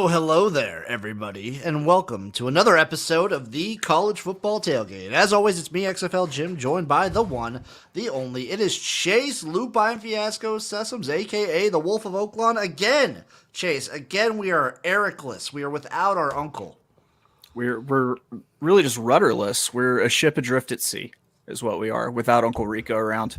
Hello there, everybody, and welcome to another episode of the College Football Tailgate. As always, it's me, XFL Jim, joined by the one, the only. It is Chase Lupine Fiasco Sessoms, aka the Wolf of Oaklawn. Again, Chase, again, we are Erikless. We are without our uncle. We're really just rudderless. We're a ship adrift at sea, is what we are, without Uncle Rico around.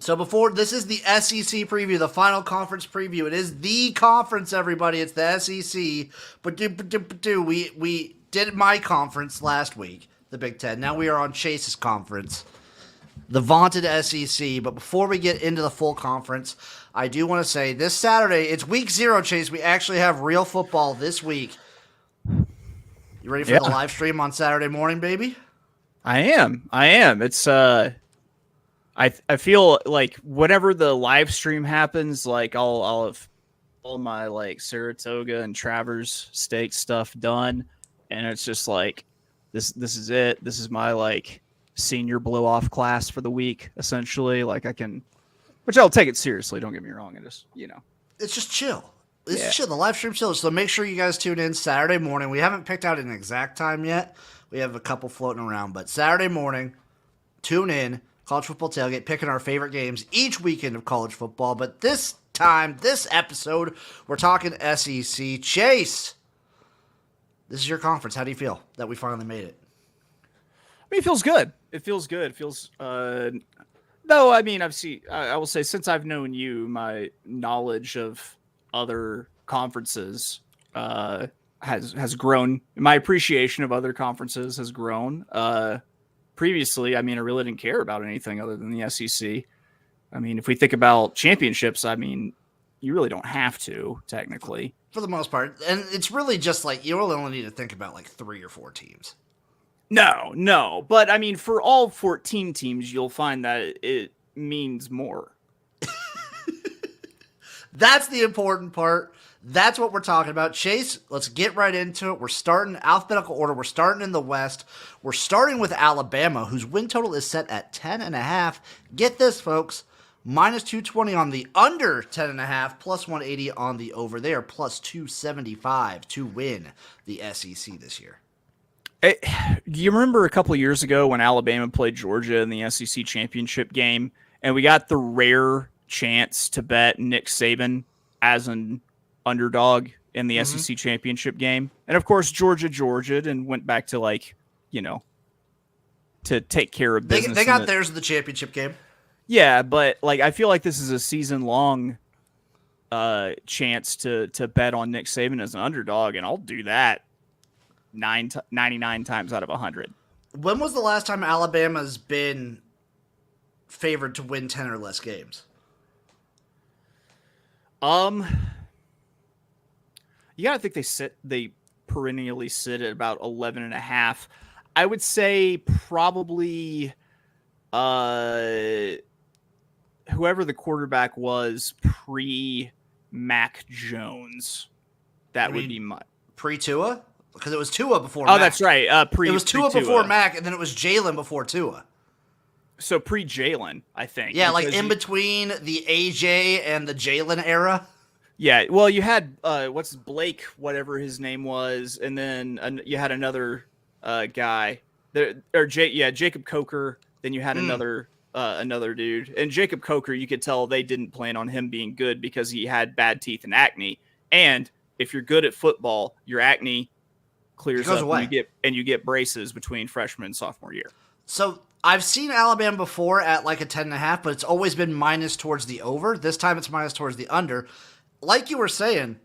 So this is the SEC preview, the final conference preview. It is the conference, everybody. It's the SEC. But we did my conference last week, the Big Ten. Now we are on Chase's conference, the vaunted SEC. But before we get into the full conference, I do want to say this Saturday, it's week 0, Chase. We actually have real football this week. You ready for the live stream on Saturday morning, baby? I am. It's I feel like whenever the live stream happens, like I'll have all my like Saratoga and Travers steak stuff done, and it's just like this is it. This is my like senior blow off class for the week, essentially. Like which I'll take it seriously. Don't get me wrong. And just it's just chill. It's chill. The live stream chill. So make sure you guys tune in Saturday morning. We haven't picked out an exact time yet. We have a couple floating around, but Saturday morning, tune in. College Football Tailgate, picking our favorite games each weekend of college football. But this time, this episode, we're talking SEC. Chase, this is your conference. How do you feel that we finally made it? I mean, it feels good. It feels good. It feels, no, I mean, I will say, since I've known you, my knowledge of other conferences has grown. My appreciation of other conferences has grown. Previously, I mean, I really didn't care about anything other than the SEC. I mean, if we think about championships, I mean, you really don't have to, technically. For the most part. And it's really just like, you really only need to think about like 3 or 4 teams. No. But, I mean, for all 14 teams, you'll find that it means more. That's the important part. That's what we're talking about. Chase, let's get right into it. We're starting alphabetical order. We're starting in the West. We're starting with Alabama, whose win total is set at 10.5. Get this, folks. Minus 220 on the under 10.5, plus 180 on the over. They are plus 275 to win the SEC this year. You remember a couple of years ago when Alabama played Georgia in the SEC championship game, and we got the rare chance to bet Nick Saban as an underdog in the SEC championship game, and of course Georgia and went back to to take care of business. They got theirs in the championship game. Yeah, but like I feel like this is a season long chance to bet on Nick Saban as an underdog, and I'll do that 99 times out of 100. When was the last time Alabama's been favored to win 10 or less games? You gotta think they perennially sit at about 11.5. I would say probably whoever the quarterback was pre-Mac Jones. That would be my pre-Tua? Because it was Tua before Mac. Oh, that's right. It was Tua before Mac, and then it was Jalen before Tua. So pre-Jalen, I think. Yeah, like in between the AJ and the Jalen era. Yeah, well, you had what's Blake, whatever his name was, and then you had another guy there, or Jacob Coker. Then you had another dude, and Jacob Coker. You could tell they didn't plan on him being good because he had bad teeth and acne. And if you're good at football, your acne clears up, away. and you get braces between freshman and sophomore year. So I've seen Alabama before at like a 10.5, but it's always been minus towards the over. This time it's minus towards the under. Like you were saying,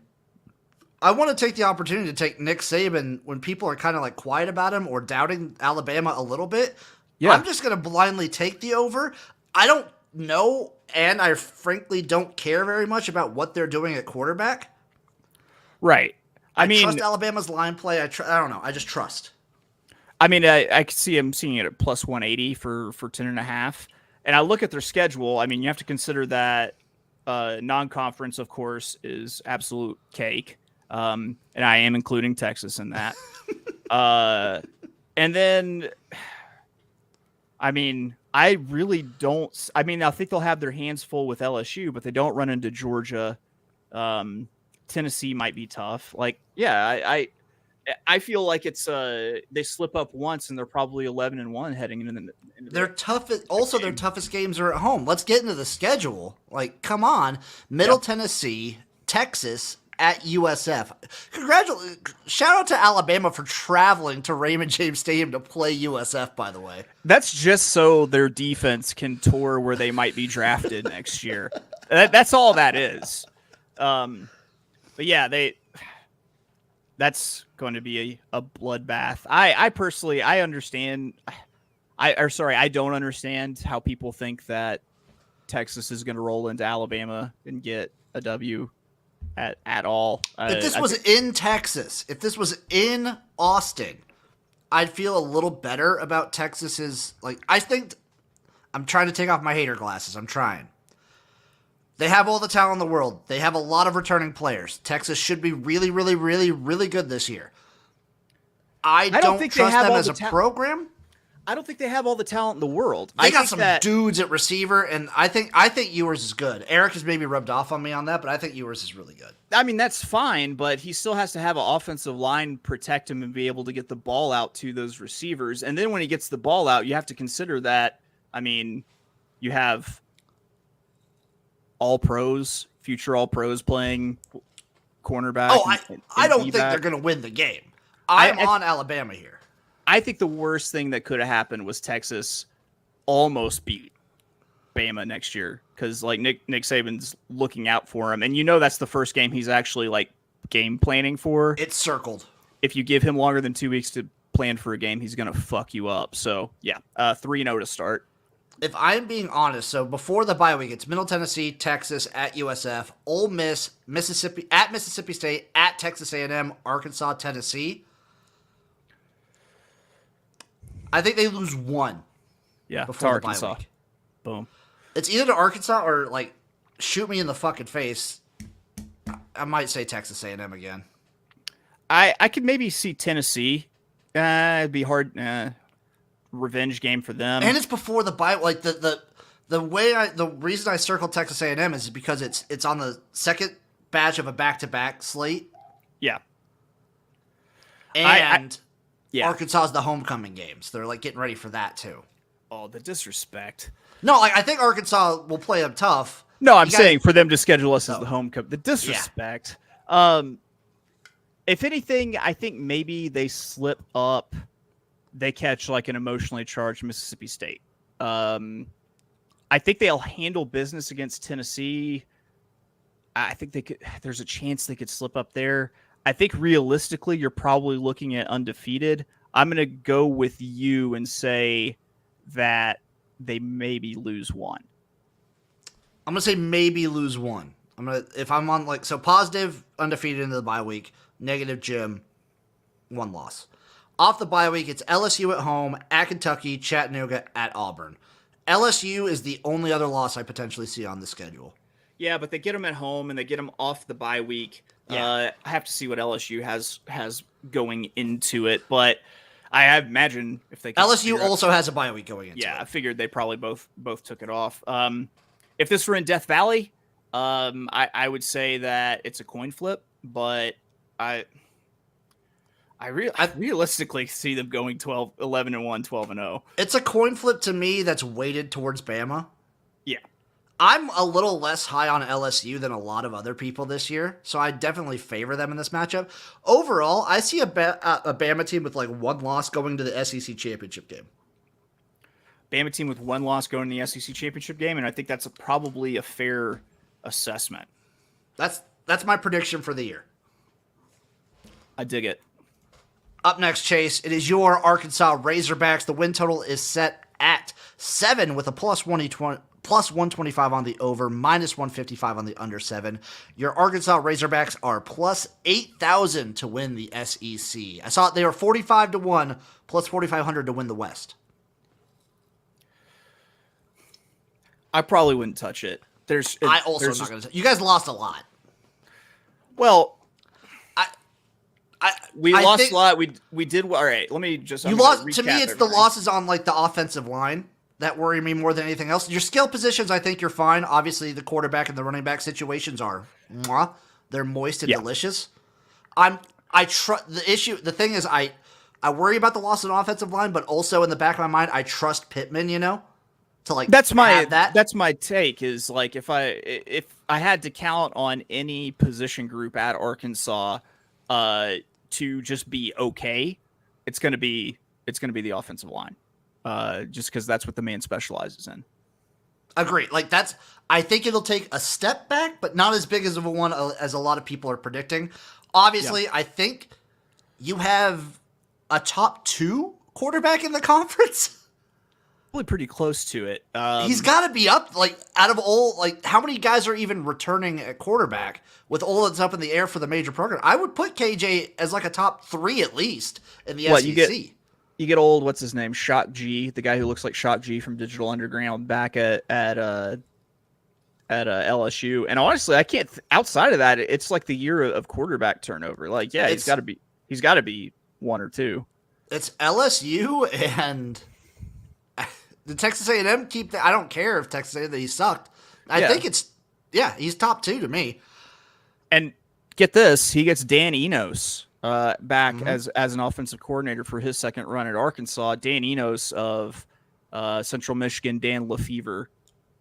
I want to take the opportunity to take Nick Saban when people are kind of like quiet about him or doubting Alabama a little bit. Yeah. I'm just going to blindly take the over. I don't know, and I frankly don't care very much about what they're doing at quarterback. Right. I mean, trust Alabama's line play. I don't know. I just trust. I mean, I could see him seeing it at plus 180 for 10.5. And I look at their schedule. I mean, you have to consider that non-conference, of course, is absolute cake. And I am including Texas in that. And then, I mean, I really don't. I mean, I think they'll have their hands full with LSU, but they don't run into Georgia Tennessee might be tough. Like, yeah, I feel like it's they slip up once and they're probably 11-1 heading into Their the toughest, also their toughest games are at home. Let's get into the schedule. Like, come on, Middle Tennessee, Texas at USF. Shout out to Alabama for traveling to Raymond James Stadium to play USF. By the way, That's just so their defense can tour where they might be drafted next year. That's all that is. But yeah, that's going to be a bloodbath. I personally, I understand. I don't understand how people think that Texas is going to roll into Alabama and get a W at all. If this was in Texas, if this was in Austin, I'd feel a little better about Texas's. Like, I think I'm trying to take off my hater glasses. I'm trying. They have all the talent in the world. They have a lot of returning players. Texas should be really, really, really, really good this year. I don't think trust them as a program. I don't think they have all the talent in the world. They got some dudes at receiver, and I think Ewers is good. Erik has maybe rubbed off on me on that, but I think Ewers is really good. I mean, that's fine, but he still has to have an offensive line protect him and be able to get the ball out to those receivers. And then when he gets the ball out, you have to consider that, I mean, you have future all pros playing cornerback. Oh, I don't think they're going to win the game. I'm on Alabama here. I think the worst thing that could have happened was Texas almost beat Bama next year because like Nick Saban's looking out for him, and that's the first game he's actually like game planning for. It's circled. If you give him longer than 2 weeks to plan for a game, he's gonna fuck you up. So yeah, 3-0 to start. If I'm being honest, so before the bye week, it's Middle Tennessee, Texas at USF, Ole Miss, Mississippi at Mississippi State, at Texas A&M, Arkansas, Tennessee. I think they lose one. Yeah, before to the bye Arkansas. week. Boom. It's either to Arkansas or like shoot me in the fucking face. I might say Texas A&M again. I could maybe see Tennessee. It'd be hard. Revenge game for them. And it's before the bye. Like the reason I circled Texas A&M is because it's on the second batch of a back-to-back slate. Yeah. And Arkansas is the homecoming game, so they're like getting ready for that too. Oh, the disrespect. No, like I think Arkansas will play them tough. No, I'm saying for them to schedule us as the homecoming. The disrespect. Yeah. If anything, I think maybe they slip up. They catch like an emotionally charged Mississippi State. I think they'll handle business against Tennessee. I think there's a chance they could slip up there. I think realistically, you're probably looking at undefeated. I'm going to go with you and say that they maybe lose one. I'm going to say maybe lose one. If I'm on positive undefeated into the bye week, negative Jim, one loss. Off the bye week, it's LSU at home, at Kentucky, Chattanooga, at Auburn. LSU is the only other loss I potentially see on the schedule. Yeah, but they get them at home and they get them off the bye week. Yeah. I have to see what LSU has going into it, but I imagine if they LSU also has a bye week going into it. Yeah, I figured they probably both took it off. If this were in Death Valley, I would say that it's a coin flip, but I realistically see them going 11-1, 12-0. It's a coin flip to me that's weighted towards Bama. Yeah. I'm a little less high on LSU than a lot of other people this year, so I definitely favor them in this matchup. Overall, I see a Bama team with one loss going to the SEC championship game. Bama team with one loss going to the SEC championship game, and I think that's probably a fair assessment. That's my prediction for the year. I dig it. Up next, Chase, it is your Arkansas Razorbacks. The win total is set at 7 with a plus 125 on the over, minus 155 on the under 7. Your Arkansas Razorbacks are plus 8,000 to win the SEC. I saw they were 45-1, plus 4,500 to win the West. I probably wouldn't touch it. I also am not going to. You guys lost a lot. Well, we lost a lot. We did all right. Let me just. You lost to me. It's the losses on the offensive line that worry me more than anything else. Your skill positions, I think you're fine. Obviously, the quarterback and the running back situations are. They're moist and Yeah. delicious. The thing is, I worry about the loss of an offensive line, but also in the back of my mind, I trust Pittman, to like That's have that. that's my take is like if I had to count on any position group at Arkansas to just be okay, it's gonna be the offensive line. Just because that's what the man specializes in. Agree. Like I think it'll take a step back, but not as big as of a one as a lot of people are predicting. Obviously, I think you have a top 2 quarterback in the conference. Probably pretty close to it. He's got to be up, like, out of all, like, how many guys are even returning at quarterback with all that's up in the air for the major program? I would put KJ as, like, a top 3 at least in the SEC. You get old, what's his name? Shot G, the guy who looks like Shot G from Digital Underground back at LSU. And honestly, I can't, outside of that, it's like the year of quarterback turnover. Like, yeah, he's got to be 1 or 2. It's LSU and the Texas A&M I don't care if Texas A&M he sucked. I think he's top 2 to me. And get this, he gets Dan Enos back as an offensive coordinator for his second run at Arkansas. Dan Enos of Central Michigan, Dan Lefevre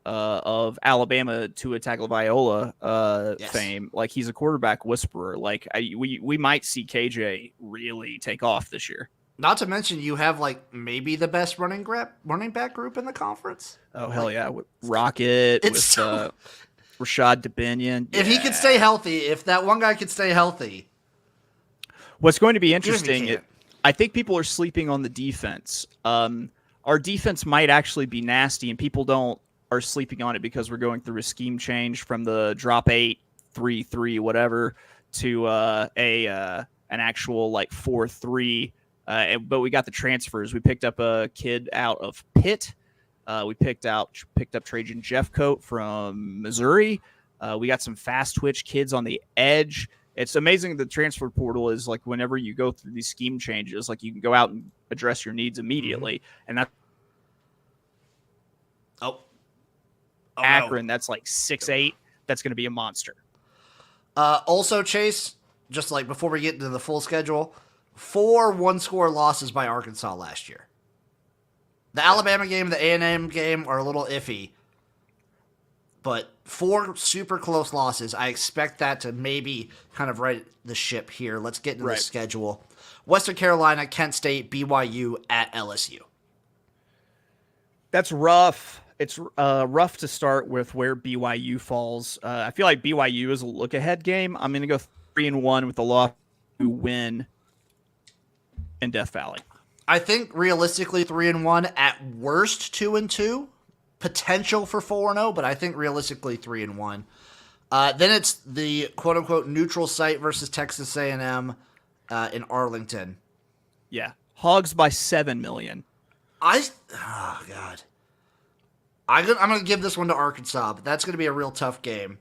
of Alabama Tua Tagovailoa fame. Like, he's a quarterback whisperer. Like, we might see KJ really take off this year. Not to mention, you have like maybe the best running back group in the conference. Oh, hell yeah! With Rocket, with Rashad Dubinion. If he could stay healthy, if that one guy could stay healthy. What's going to be interesting, I think people are sleeping on the defense. Our defense might actually be nasty, and people are sleeping on it because we're going through a scheme change from the drop 8, 3-3, whatever, to an actual like 4-3. But we got the transfers. We picked up a kid out of Pitt. We picked up Trajan Jeffcoat from Missouri. We got some fast twitch kids on the edge. It's amazing the transfer portal is like whenever you go through these scheme changes, like you can go out and address your needs immediately. And that's Akron. No. That's like 6'8". That's going to be a monster. Also, Chase, just like before we get into the full schedule, 4 one-score losses by Arkansas last year. The Alabama game, the A&M game are a little iffy, but 4 super close losses. I expect that to maybe kind of right the ship here. Let's get into the schedule. Western Carolina, Kent State, BYU, at LSU. That's rough. It's rough to start with where BYU falls. I feel like BYU is a look-ahead game. I'm going to go 3-1 with the loss to win in Death Valley. I think realistically 3-1, at worst 2-2, potential for 4-0, but I think realistically 3-1. Then it's the quote unquote neutral site versus Texas A&M in Arlington. Yeah, Hogs by 7 million. Oh God, I'm gonna give this one to Arkansas, but that's gonna be a real tough game.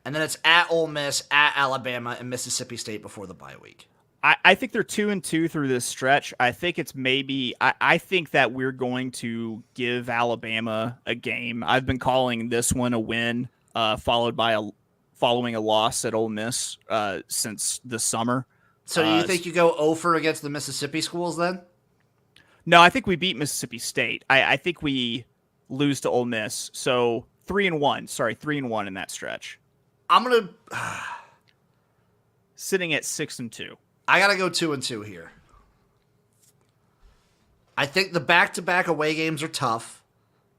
And then it's at Ole Miss, at Alabama, and Mississippi State before the bye week. I think they're 2-2 through this stretch. I think it's maybe I think that we're going to give Alabama a game. I've been calling this one a win, following a loss at Ole Miss since the summer. So do you think you go 0 against the Mississippi schools then? No, I think we beat Mississippi State. I think we lose to Ole Miss. So 3-1. Sorry, 3-1 in that stretch. I'm gonna sitting at 6-2. I gotta go 2-2 here. I think the back-to-back away games are tough,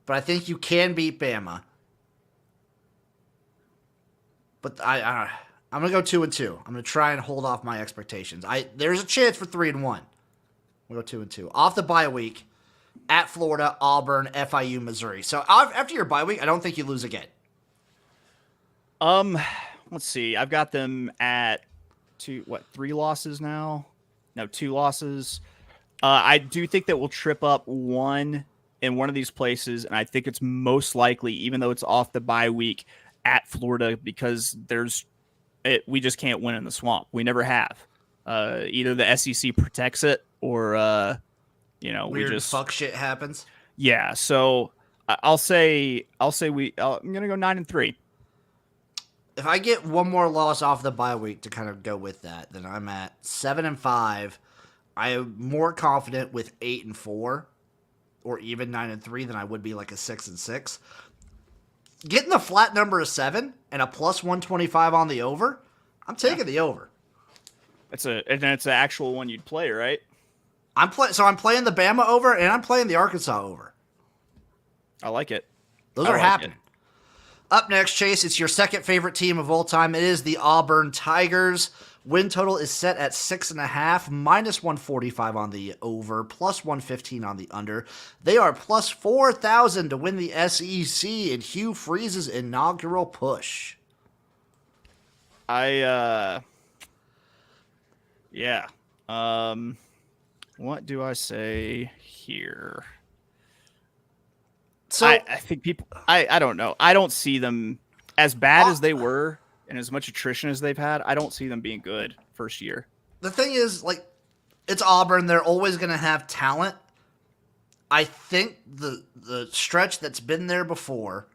but I think you can beat Bama. But I'm gonna go 2-2. I'm gonna try and hold off my expectations. There's a chance for 3-1. We'll go 2-2. Off the bye week, at Florida, Auburn, FIU, Missouri. So after your bye week, I don't think you lose again. Let's see. I've got them at 3 losses now? No, 2 losses. I do think that we'll trip up one in one of these places, and I think it's most likely, even though it's off the bye week, at Florida, because we just can't win in the swamp. We never have. Either the SEC protects it, or weird fuck shit happens. Yeah, so I'm gonna go 9-3. if I get one more loss off the bye week to kind of go with that, then I'm at 7-5. I am more confident with 8-4 or even 9-3 than I would be like a 6-6. Getting the flat number of 7 and a plus 125 on the over, I'm taking the over. It's an actual one you'd play, right? I'm playing the Bama over and I'm playing the Arkansas over. I like it. Those are happening. Up next, Chase, it's your second favorite team of all time. It is the Auburn Tigers. Win total is set at 6.5, minus 145 on the over, plus 115 on the under. They are plus 4,000 to win the SEC in Hugh Freeze's inaugural push. Yeah. What do I say here? So I think people, I don't know. I don't see them as bad as they were and as much attrition as they've had. I don't see them being good first year. The thing is, like, it's Auburn. They're always going to have talent. I think the stretch that's been there before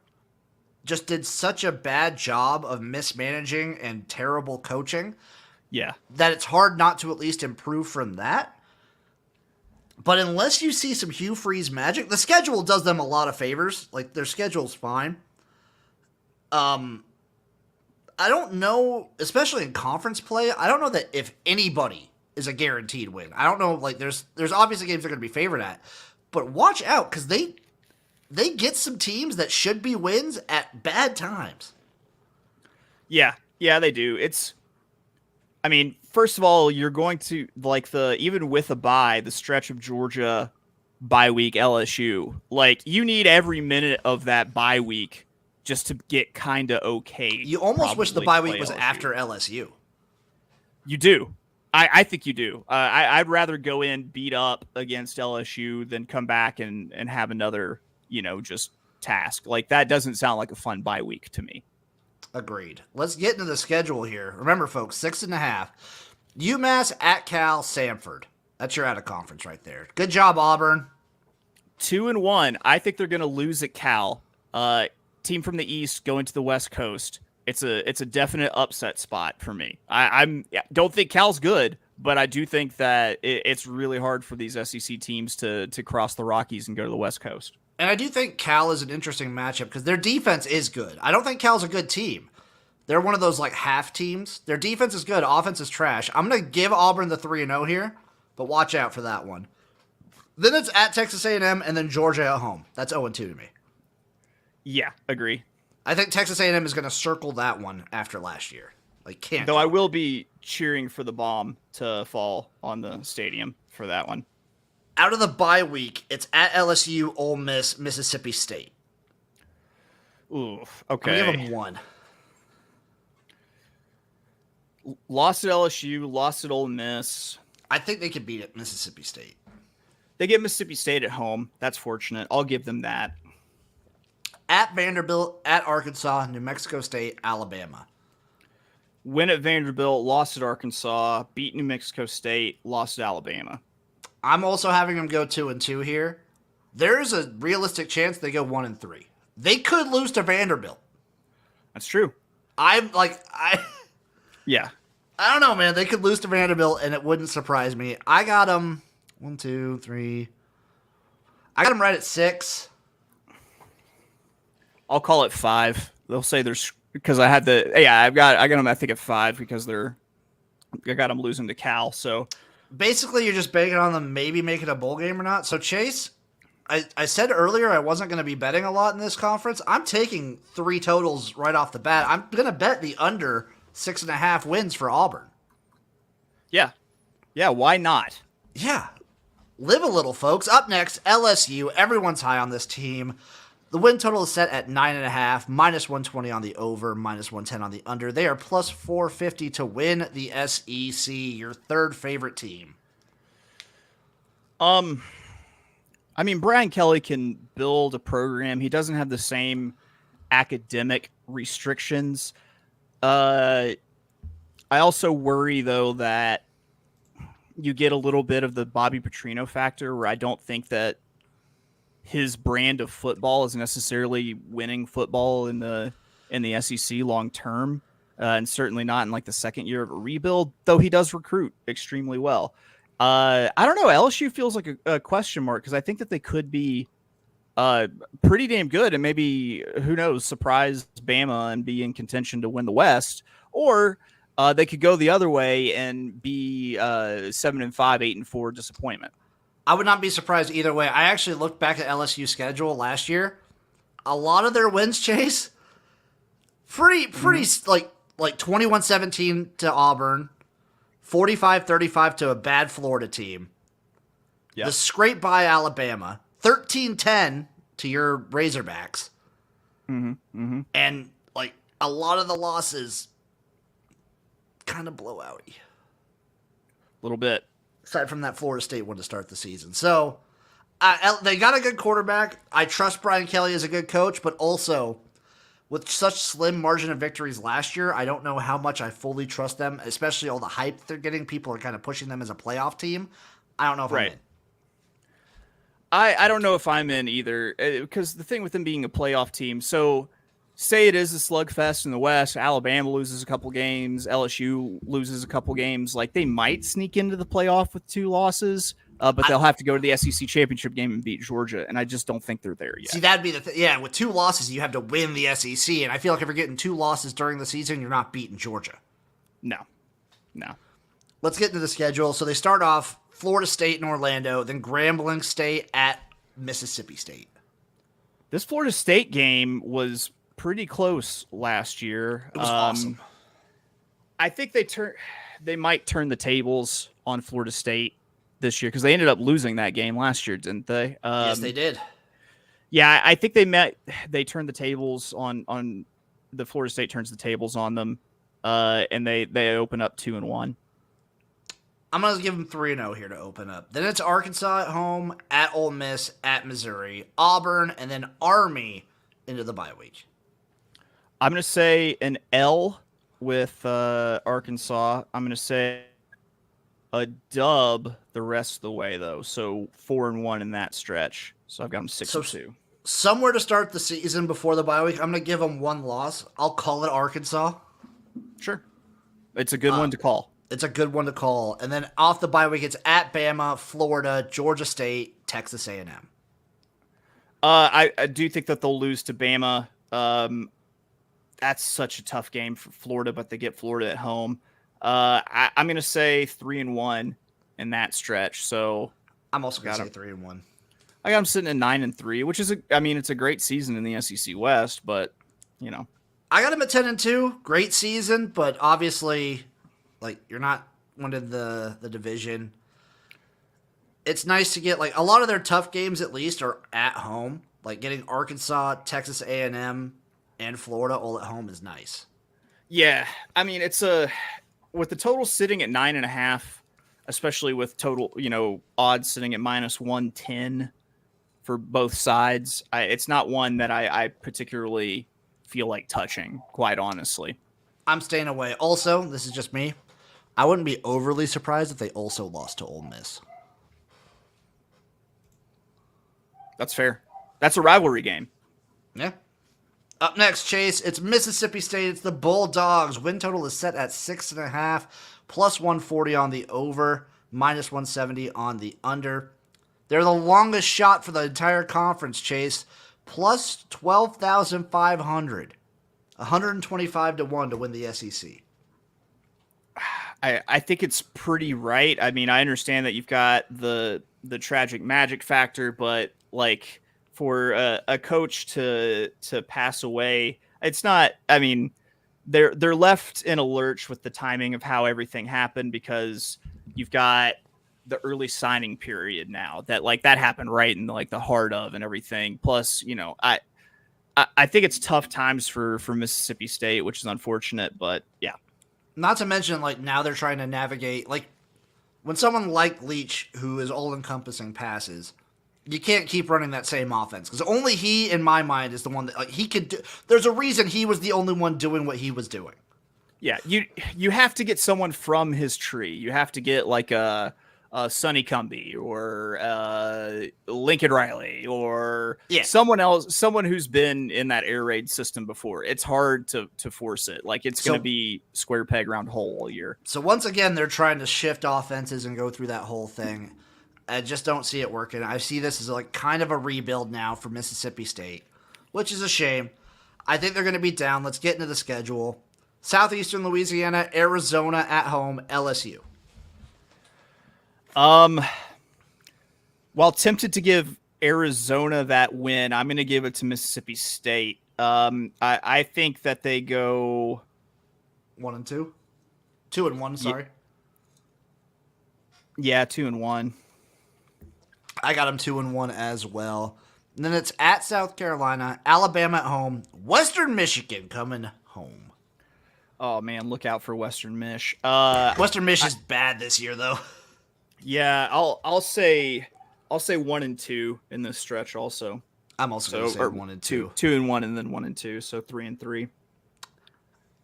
just did such a bad job of mismanaging and terrible coaching. Yeah. That it's hard not to at least improve from that. But unless you see some Hugh Freeze magic, the schedule does them a lot of favors. Like, their schedule's fine. I don't know, especially in conference play, I don't know that if anybody is a guaranteed win. I don't know, like, there's obviously games they're going to be favored at. But watch out, because they get some teams that should be wins at bad times. Yeah, they do. I mean, first of all, you're going to, like, even with a bye, the stretch of Georgia, bye week, LSU, like, you need every minute of that bye week just to get kind of okay. You almost wish the bye week was after LSU. You do. I think you do. I'd rather go in, beat up against LSU than come back and have another, just task. Like, that doesn't sound like a fun bye week to me. Agreed. Let's get into the schedule here. Remember, folks, 6.5. UMass at Cal, Samford. That's your out of conference right there. Good job, Auburn. 2-1. I think they're going to lose at Cal. Team from the East going to the West Coast. It's a definite upset spot for me. I don't think Cal's good, but I do think that it's really hard for these SEC teams to cross the Rockies and go to the West Coast. And I do think Cal is an interesting matchup because their defense is good. I don't think Cal's a good team. They're one of those, like, half teams. Their defense is good. Offense is trash. I'm going to give Auburn the 3-0 here, but watch out for that one. Then it's at Texas A&M and then Georgia at home. That's 0-2 to me. Yeah, agree. I think Texas A&M is going to circle that one after last year. Like, can't. Though I will be cheering for the bomb to fall on the stadium for that one. Out of the bye week, it's at LSU, Ole Miss, Mississippi State. Ooh, okay. I'm going to give them 1. Lost at LSU, lost at Ole Miss. I think they could beat it, Mississippi State. They get Mississippi State at home. That's fortunate. I'll give them that. At Vanderbilt, at Arkansas, New Mexico State, Alabama. Win at Vanderbilt, lost at Arkansas, beat New Mexico State, lost at Alabama. I'm also having them go 2-2 here. There's a realistic chance they go 1-3. They could lose to Vanderbilt. That's true. Yeah. I don't know, man. They could lose to Vanderbilt, and it wouldn't surprise me. I got them 1, 2, 3. I got them right at 6. I'll call it 5. They'll say there's because I had I got them I think at 5 because I got them losing to Cal. So basically, you're just banking on them maybe making a bowl game or not. So Chase, I said earlier I wasn't going to be betting a lot in this conference. I'm taking 3 totals right off the bat. I'm going to bet the under 6.5 wins for Auburn. Yeah. Why not? Yeah. Live a little, folks. Up next, LSU. Everyone's high on this team. The win total is set at 9.5, minus 120 on the over, minus 110 on the under. They are plus 450 to win the SEC, your third favorite team. I mean, Brian Kelly can build a program. He doesn't have the same academic restrictions. I also worry, though, that you get a little bit of the Bobby Petrino factor where I don't think that his brand of football is necessarily winning football in the SEC long term. and certainly not in like the second year of a rebuild, though he does recruit extremely well. I don't know. LSU feels like a question mark because I think that they could be pretty damn good and maybe, who knows, surprise Bama and be in contention to win the West. Or they could go the other way and be 7-5, 8-4 disappointment. I would not be surprised either way. I actually looked back at LSU's schedule last year. A lot of their wins, Chase, pretty like 21-17 to Auburn, 45-35 to a bad Florida team. Yep. The scrape by Alabama, 13-10 to your Razorbacks. And like a lot of the losses kind of blowout-y. A little bit. Aside from that Florida State one to start the season. So they got a good quarterback. I trust Brian Kelly as a good coach, but also with such slim margin of victories last year, I don't know how much I fully trust them, especially all the hype they're getting. People are kind of pushing them as a playoff team. I don't know if I'm in. I don't know if I'm in either, because the thing with them being a playoff team, so say it is a slugfest in the West, Alabama loses a couple games, LSU loses a couple games, like they might sneak into the playoff with 2 losses, but they'll have to go to the SEC championship game and beat Georgia, and I just don't think they're there yet. See, that'd be the thing. Yeah, with 2 losses, you have to win the SEC, and I feel like if you're getting 2 losses during the season, you're not beating Georgia. No. Let's get into the schedule. So they start off Florida State and Orlando, then Grambling State at Mississippi State. This Florida State game was pretty close last year. It was awesome. I think they might turn the tables on Florida State this year because they ended up losing that game last year, didn't they? Yes, they did. Yeah, I think they turned the tables on the Florida State turns the tables on them, and they open up 2-1. I'm going to give them 3-0 here to open up. Then it's Arkansas at home, at Ole Miss, at Missouri, Auburn, and then Army into the bye week. I'm going to say an L with Arkansas. I'm going to say a dub the rest of the way, though. So 4-1 in that stretch. So I've got them 6-2. Somewhere to start the season before the bye week, I'm going to give them 1 loss. I'll call it Arkansas. Sure. It's a good one to call. It's a good one to call. And then off the bye week, it's at Bama, Florida, Georgia State, Texas A&M. I do think that they'll lose to Bama. That's such a tough game for Florida, but they get Florida at home. I'm going to say 3-1 in that stretch. So I'm also going to say 3-1. I got them sitting at 9-3, which is it's a great season in the SEC West, but you know, I got them at 10-2. Great season, but obviously, like, you're not winning the division. It's nice to get, like, a lot of their tough games at least are at home. Like, getting Arkansas, Texas A&M, and Florida all at home is nice. Yeah, I mean, it's with the total sitting at 9.5, especially with total, odds sitting at -110 for both sides. It's not one that I particularly feel like touching, quite honestly. I'm staying away. Also, this is just me. I wouldn't be overly surprised if they also lost to Ole Miss. That's fair. That's a rivalry game. Yeah. Up next, Chase, it's Mississippi State. It's the Bulldogs. Win total is set at 6.5, plus 140 on the over, minus 170 on the under. They're the longest shot for the entire conference, Chase, plus 12,500. 125-1 to win the SEC. I think it's pretty right. I mean, I understand that you've got the tragic magic factor, but like for a coach to pass away, it's not. I mean, they're left in a lurch with the timing of how everything happened because you've got the early signing period now that happened right in like the heart of and everything. Plus, I think it's tough times for Mississippi State, which is unfortunate, but yeah. Not to mention, like, now they're trying to navigate, like, when someone like Leach, who is all-encompassing, passes, you can't keep running that same offense. Because only he, in my mind, is the one that, like, he could do. There's a reason he was the only one doing what he was doing. Yeah, you have to get someone from his tree. You have to get, like, a Sonny Cumby or Lincoln Riley or Yeah. someone else, someone who's been in that air raid system before. It's hard to force it. Like it's going to be square peg round hole all year. So once again, they're trying to shift offenses and go through that whole thing. I just don't see it working. I see this as like kind of a rebuild now for Mississippi State, which is a shame. I think they're going to be down. Let's get into the schedule. Southeastern Louisiana, Arizona at home, LSU. While tempted to give Arizona that win, I'm going to give it to Mississippi State. I think that they go 1-2, 2-1. Sorry. Yeah, 2-1. I got them 2-1 as well. And then it's at South Carolina, Alabama at home, Western Michigan coming home. Oh man, look out for Western Mich. Western Mich is bad this year though. Yeah, I'll say 1-2 in this stretch also. I'm also going to say 1-2. 2-1 and then 1-2, so 3-3.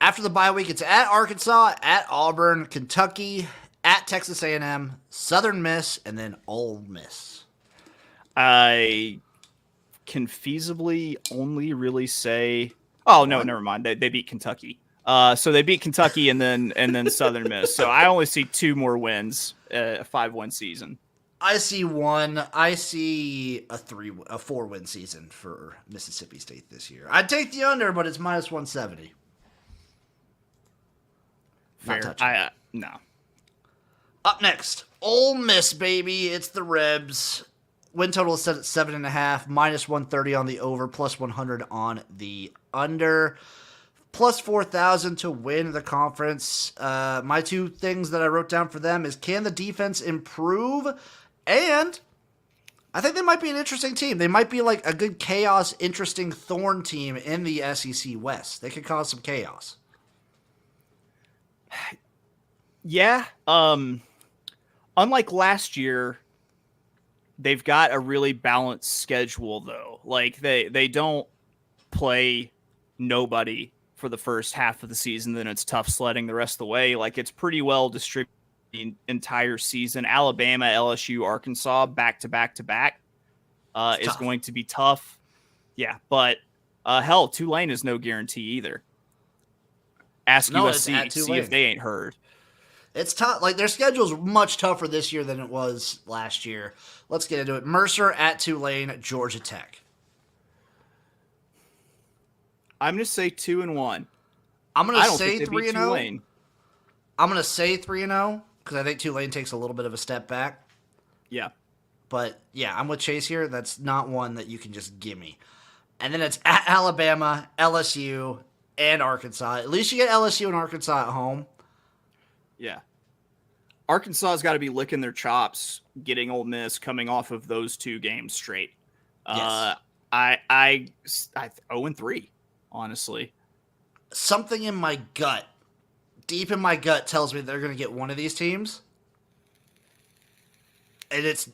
After the bye week, it's at Arkansas, at Auburn, Kentucky, at Texas A&M, Southern Miss, and then Ole Miss. I can feasibly only really say, oh no, never mind. They beat Kentucky. So they beat Kentucky and then Southern Miss. So I only see 2 more wins, a 5-win season. I see one. I see a 4-win season for Mississippi State this year. I'd take the under, but it's minus 170. Fair. Not touching. No. Up next, Ole Miss, baby. It's the Rebs. Win total is set at 7.5, minus 130 on the over, plus 100 on the under. Plus 4,000 to win the conference. My 2 things that I wrote down for them is, can the defense improve? And I think they might be an interesting team. They might be like a good chaos, interesting thorn team in the SEC West. They could cause some chaos. Yeah. Unlike last year, they've got a really balanced schedule though. Like they don't play nobody for the first half of the season, then it's tough sledding the rest of the way. Like it's pretty well distributed the entire season. Alabama, LSU, Arkansas, back to back is going to be tough. Yeah, but hell, Tulane is no guarantee either. Ask USC, see if they ain't heard. It's tough. Like their schedule's much tougher this year than it was last year. Let's get into it. Mercer at Tulane, Georgia Tech. I'm going to say 2-1. I'm going to say 3-0. I'm going to say 3-0 because I think Tulane takes a little bit of a step back. Yeah. But yeah, I'm with Chase here. That's not one that you can just give me. And then it's at Alabama, LSU, and Arkansas. At least you get LSU and Arkansas at home. Yeah. Arkansas's got to be licking their chops getting Ole Miss coming off of those 2 games straight. Yes. I 0-3, honestly. Something in my gut, deep in my gut, tells me they're going to get one of these teams. And it's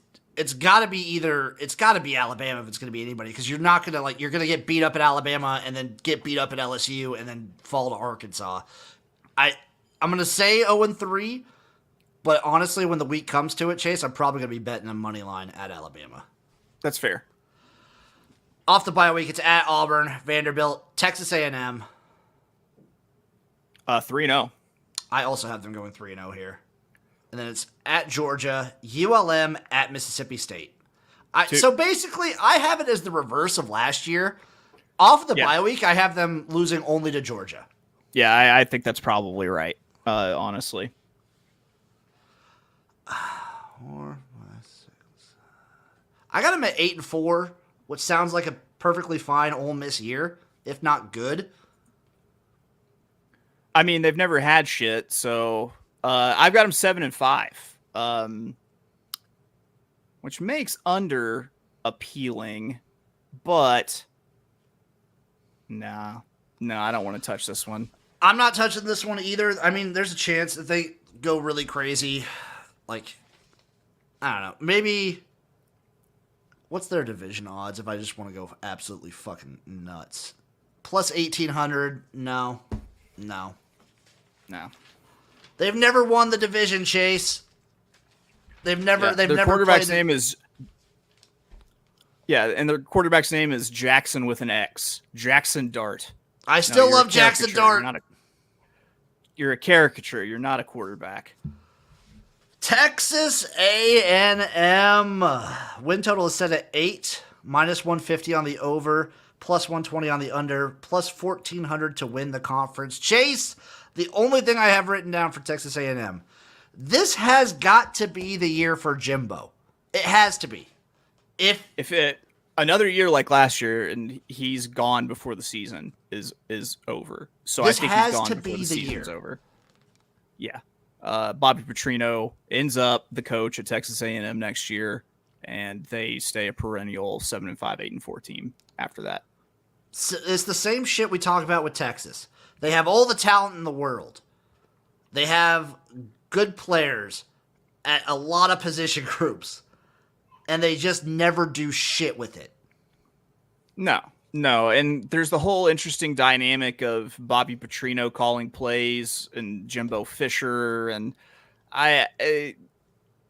got to be Alabama if it's going to be anybody, because you're not going to you're going to get beat up at Alabama and then get beat up at LSU and then fall to Arkansas. I'm going to say 0-3, but honestly, when the week comes to it, Chase, I'm probably going to be betting a money line at Alabama. That's fair. Off the bye week, it's at Auburn, Vanderbilt, Texas A&M. 3-0. I also have them going 3-0 here. And then it's at Georgia, ULM, at Mississippi State. So basically, I have it as the reverse of last year. Off the bye week, I have them losing only to Georgia. Yeah, I think that's probably right, honestly. 4, 5, 6. I got them at 8-4, which sounds like a perfectly fine Ole Miss year, if not good. I mean, they've never had shit, so I've got them 7-5, which makes under appealing, but no, I don't want to touch this one. I'm not touching this one either. I mean, there's a chance that they go really crazy. Like, I don't know. Maybe, what's their division odds if I just want to go absolutely fucking nuts? Plus 1,800? No. They've never won the division, Chase. They've never Their quarterback's name is and their quarterback's name is Jackson with an X. Jackson Dart. I still love Jackson Dart. You're a caricature. You're not a quarterback. Texas A&M. Win total is set at 8, minus 150 on the over, plus 120 on the under, plus 1,400 to win the conference. Chase, the only thing I have written down for Texas A&M, this has got to be the year for Jimbo. It has to be. If another year like last year and he's gone before the season is over. So I think he's gone before the season's over. Yeah. Bobby Petrino ends up the coach at Texas A&M next year, and they stay a perennial 7-5, 8-4 team after that. It's the same shit we talk about with Texas. They have all the talent in the world. They have good players at a lot of position groups, and they just never do shit with it. No, and there's the whole interesting dynamic of Bobby Petrino calling plays and Jimbo Fisher, and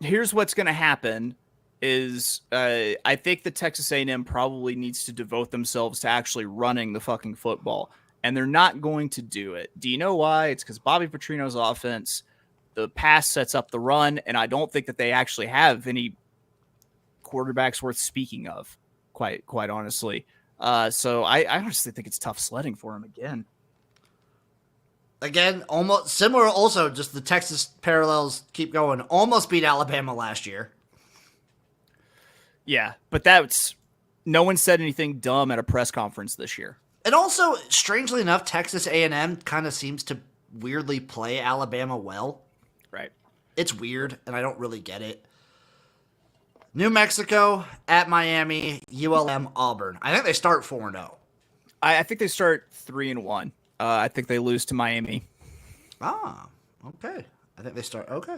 here's what's going to happen is I think the Texas A&M probably needs to devote themselves to actually running the fucking football, and they're not going to do it. Do you know why? It's because Bobby Petrino's offense, the pass sets up the run, and I don't think that they actually have any quarterbacks worth speaking of, quite honestly. So I honestly think it's tough sledding for him again. Again, almost similar. Also, just the Texas parallels keep going. Almost beat Alabama last year. Yeah, but no one said anything dumb at a press conference this year. And also, strangely enough, Texas A&M kind of seems to weirdly play Alabama well. Right. It's weird, and I don't really get it. New Mexico at Miami, ULM, Auburn. I think they start 4-0. I think they start 3-1. I think they lose to Miami. Ah, okay. I think they start okay.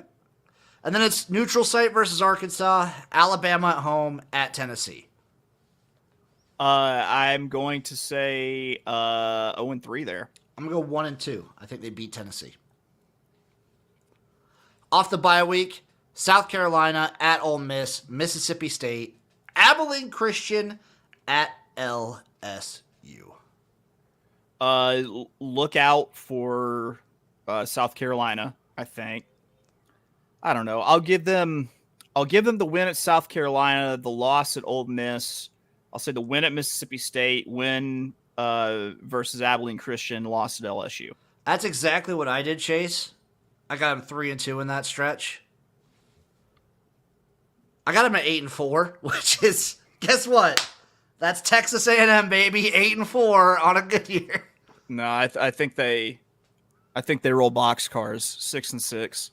And then it's neutral site versus Arkansas, Alabama at home, at Tennessee. I'm going to say 0-3 there. I'm going to go 1-2. I think they beat Tennessee. Off the bye week, South Carolina at Ole Miss, Mississippi State, Abilene Christian at LSU. Look out for South Carolina, I think. I don't know. I'll give them the win at South Carolina, the loss at Ole Miss. I'll say the win at Mississippi State, win versus Abilene Christian, loss at LSU. That's exactly what I did, Chase. I got them 3-2 in that stretch. I got them at 8-4, which is, guess what? That's Texas A&M, baby, 8-4 on a good year. No, I think they roll boxcars 6-6.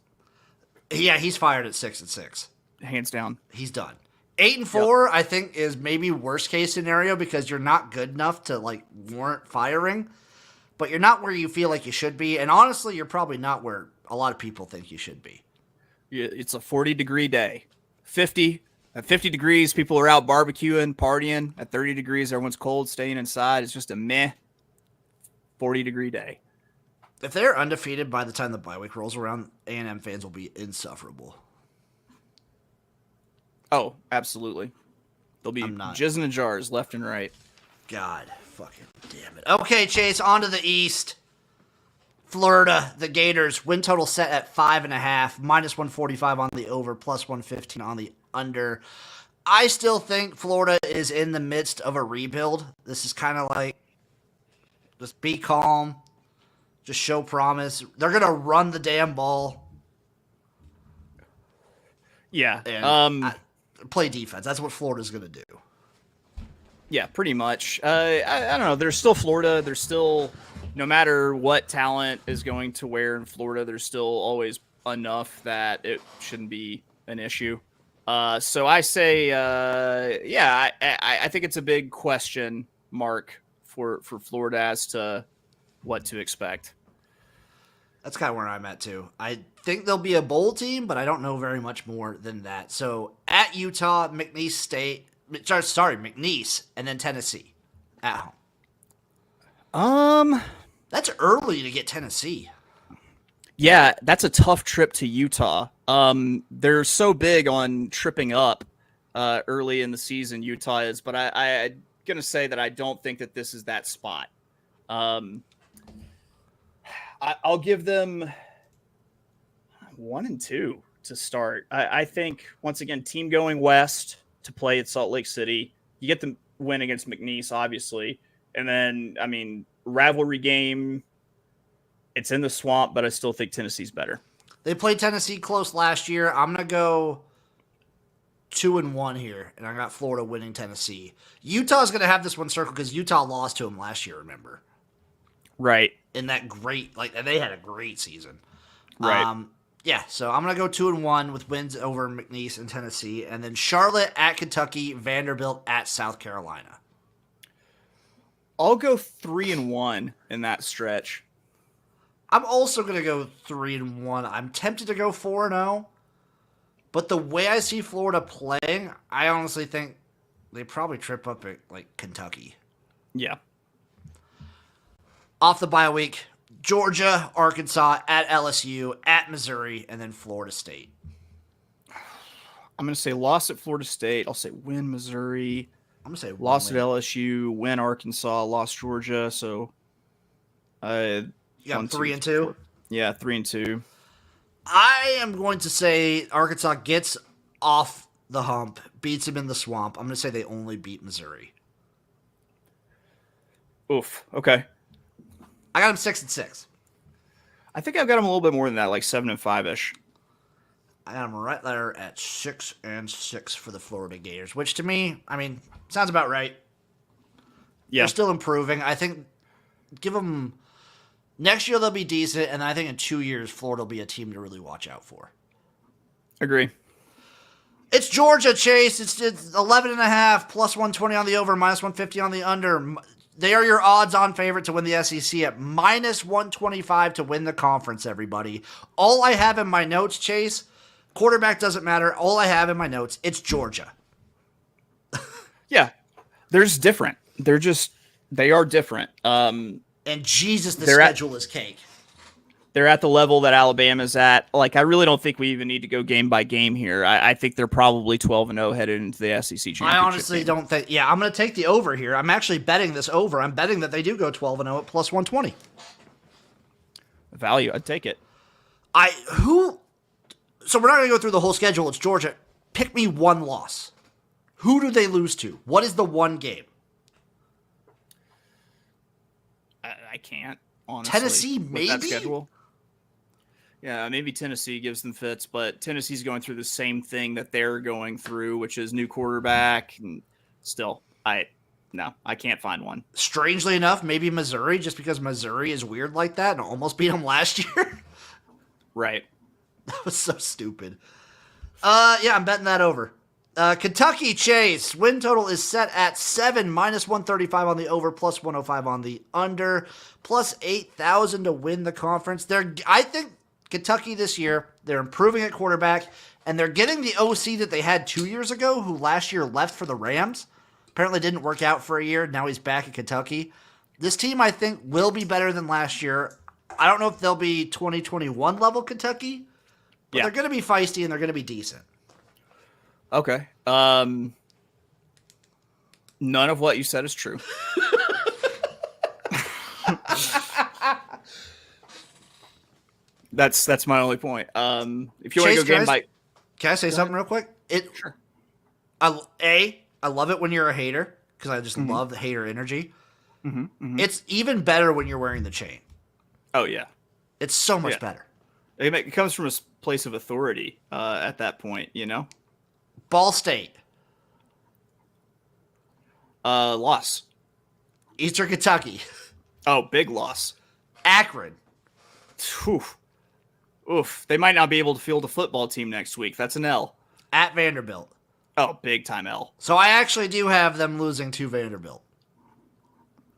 Yeah, he's fired at 6-6. Hands down. He's done. 8-4, I think, is maybe worst case scenario because you're not good enough to warrant firing, but you're not where you feel like you should be, and honestly, you're probably not where a lot of people think you should be. It's a 40-degree day. 50 at 50 degrees, people are out barbecuing, partying. At 30 degrees, everyone's cold, staying inside. It's just a meh 40-degree day. If they're undefeated by the time the bye week rolls around, A&M fans will be insufferable. Oh, absolutely. They'll be jizzing in jars left and right. God fucking damn it. Okay, Chase, on to the East. Florida, the Gators, win total set at 5.5, minus 145 on the over, plus 115 on the under. I still think Florida is in the midst of a rebuild. This is kind of like, just be calm, just show promise. They're going to run the damn ball. Yeah. And play defense. That's what Florida's going to do. Yeah, pretty much. I don't know. There's still Florida. There's still, no matter what talent is going to wear in Florida, there's still always enough that it shouldn't be an issue. So I say, I think it's a big question mark for Florida as to what to expect. That's kind of where I'm at, too. I think they'll be a bowl team, but I don't know very much more than that. So at Utah, McNeese, and then Tennessee at home. That's early to get Tennessee. Yeah, that's a tough trip to Utah. They're so big on tripping up early in the season, Utah is, but I'm going to say that I don't think that this is that spot. I'll give them 1-2 to start. I think, once again, team going west to play at Salt Lake City. You get the win against McNeese, obviously. And then, I mean, rivalry game. It's in the swamp, but I still think Tennessee's better. They played Tennessee close last year. I'm going to go 2-1 here, and I got Florida winning Tennessee. Utah's going to have this one circled because Utah lost to them last year, remember? Right. In that great, they had a great season. Right. Yeah, so I'm going to go 2-1 with wins over McNeese and Tennessee, and then Charlotte at Kentucky, Vanderbilt at South Carolina. I'll go 3-1 in that stretch. I'm also going to go 3-1. I'm tempted to go 4-0, but the way I see Florida playing, I honestly think they probably trip up at Kentucky. Yeah. Off the bye week, Georgia, Arkansas, at LSU, at Missouri, and then Florida State. I'm going to say loss at Florida State. I'll say win Missouri. I'm going to say loss at LSU, win Arkansas, loss Georgia. So, you got 3-2? Yeah, 3-2. I am going to say Arkansas gets off the hump, beats them in the swamp. I'm going to say they only beat Missouri. Oof. Okay. I got them 6-6. I think I've got them a little bit more than that, like 7-5-ish. I got them right there at 6-6 for the Florida Gators, which to me, I mean, sounds about right. Yeah. They're still improving. I think give them next year they'll be decent, and I think in 2 years Florida will be a team to really watch out for. Agree. It's Georgia, Chase. It's 11.5 plus 120 on the over, minus 150 on the under. They are your odds-on favorite to win the SEC at minus 125 to win the conference, everybody. All I have in my notes, Chase, quarterback doesn't matter. All I have in my notes, it's Georgia. Yeah. They're just different. They are different. And Jesus, the schedule is cake. They're at the level that Alabama's at. Like, I really don't think we even need to go game by game here. I think they're probably 12-0 headed into the SEC championship. I honestly don't think. Yeah, I'm going to take the over here. I'm actually betting this over. I'm betting that they do go 12-0 at plus 120. Value, I'd take it. So we're not going to go through the whole schedule. It's Georgia. Pick me one loss. Who do they lose to? What is the one game? I can't, honestly. Tennessee, maybe? With that schedule. Yeah, maybe Tennessee gives them fits, but Tennessee's going through the same thing that they're going through, which is new quarterback. And still, I can't find one. Strangely enough, maybe Missouri, just because Missouri is weird like that and almost beat them last year. Right. That was so stupid. Yeah, I'm betting that over. Kentucky, Chase. Win total is set at 7, minus 135 on the over, plus 105 on the under, plus 8,000 to win the conference. I think Kentucky this year, they're improving at quarterback, and they're getting the OC that they had 2 years ago, who last year left for the Rams. Apparently didn't work out for a year. Now he's back at Kentucky. This team, I think, will be better than last year. I don't know if they'll be 2021 level Kentucky, but they're going to be feisty and they're going to be decent. Okay. None of what you said is true. That's my only point. If you want to go game by, can I say something real quick? Sure. I love it when you're a hater because I just love the hater energy. It's even better when you're wearing the chain. Oh yeah, it's so much better. It comes from a place of authority at that point, you know. Ball State. Loss. Eastern Kentucky. Oh, big loss. Akron. Oof. They might not be able to field a football team next week. That's an L. At Vanderbilt. Oh, big time L. So I actually do have them losing to Vanderbilt.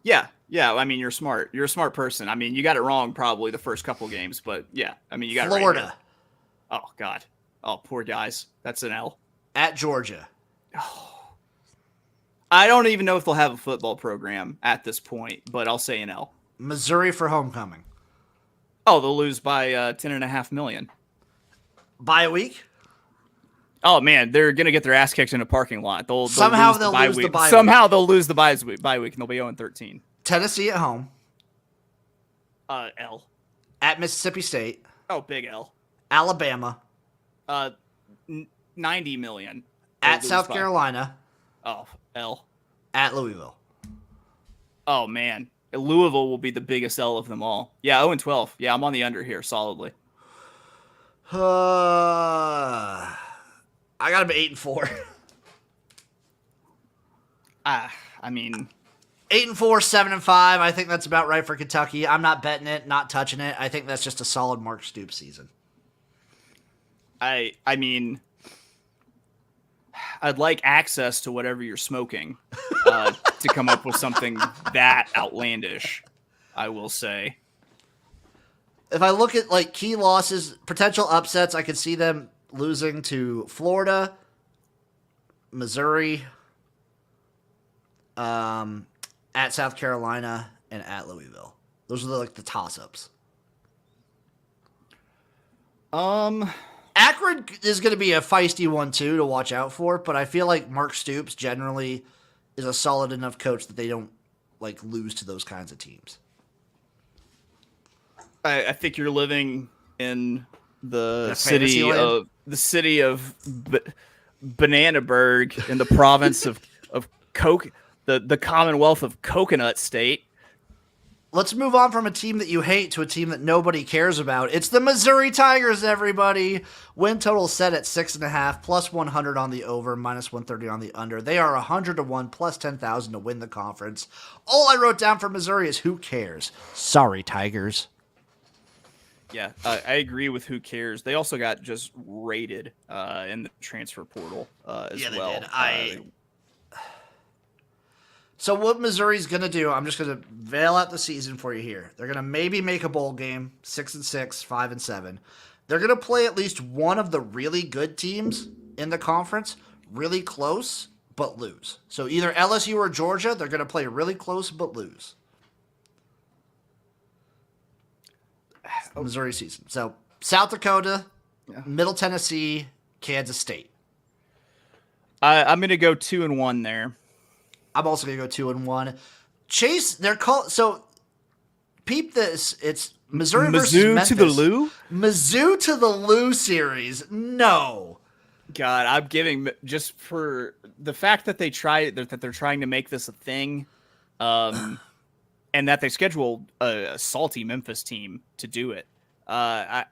Yeah. I mean, you're smart. You're a smart person. I mean, you got it wrong probably the first couple games, but yeah. I mean, you got Florida. it right here. Oh, God. Oh, poor guys. That's an L. At Georgia. Oh. I don't even know if they'll have a football program at this point, but I'll say an L. Missouri for homecoming. Oh, they'll lose by 10.5 million. Bye week. Oh man, they're gonna get their ass kicked in a parking lot. They'll lose the bye week. Somehow they'll lose the bye week, and they'll be 0-13. Tennessee at home. L. At Mississippi State. Oh, big L. Alabama. 90 million. At South Carolina. Oh, L. At Louisville. Oh man, Louisville will be the biggest L of them all. Yeah, 0-12. Yeah, I'm on the under here solidly. I got him 8-4. I mean, 8-4, 7-5. I think that's about right for Kentucky. I'm not betting it, not touching it. I think that's just a solid Mark Stoops season. I mean, I'd like access to whatever you're smoking to come up with something that outlandish, I will say. If I look at like key losses, potential upsets, I could see them losing to Florida, Missouri, at South Carolina, and at Louisville. Those are the toss-ups. Akron is going to be a feisty one too to watch out for, but I feel like Mark Stoops generally is a solid enough coach that they don't lose to those kinds of teams. I think you're living in the city of Bananaburg in the province of the Commonwealth of Coconut State. Let's move on from a team that you hate to a team that nobody cares about. It's the Missouri Tigers, everybody. Win total set at 6.5, plus 100 on the over, minus 130 on the under. They are 100-1, plus 10,000 to win the conference. All I wrote down for Missouri is who cares. Sorry, Tigers. Yeah, I agree with who cares. They also got just rated in the transfer portal as well. They did. So what Missouri's going to do, I'm just going to veil out the season for you here. They're going to maybe make a bowl game, 6-6, 5-7. They're going to play at least one of the really good teams in the conference, really close, but lose. So either LSU or Georgia, they're going to play really close, but lose. Missouri season. So South Dakota, Middle Tennessee, Kansas State. I'm going to go 2-1 there. I'm also going to go 2-1. Chase, they're called. So, peep this. It's Missouri versus Memphis. To the Lou? Mizzou to the Lou series. No. God, I'm giving just for the fact that they're trying to make this a thing, and that they scheduled a salty Memphis team to do it. I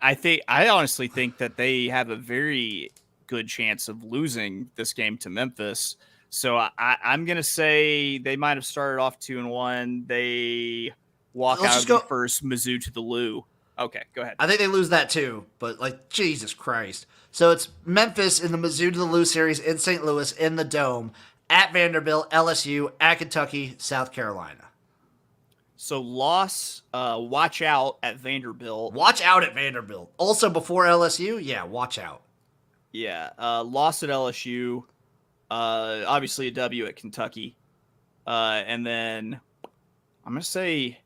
honestly think that they have a very good chance of losing this game to Memphis. So I'm going to say they might have started off 2-1. They walk out of the first Mizzou to the Lou. Okay, go ahead. I think they lose that too, but Jesus Christ. So it's Memphis in the Mizzou to the Lou series in St. Louis in the Dome, at Vanderbilt, LSU, at Kentucky, South Carolina. So loss, watch out at Vanderbilt. Watch out at Vanderbilt. Also before LSU, yeah, watch out. Yeah, loss at LSU. Obviously a W at Kentucky. And then I'm going to say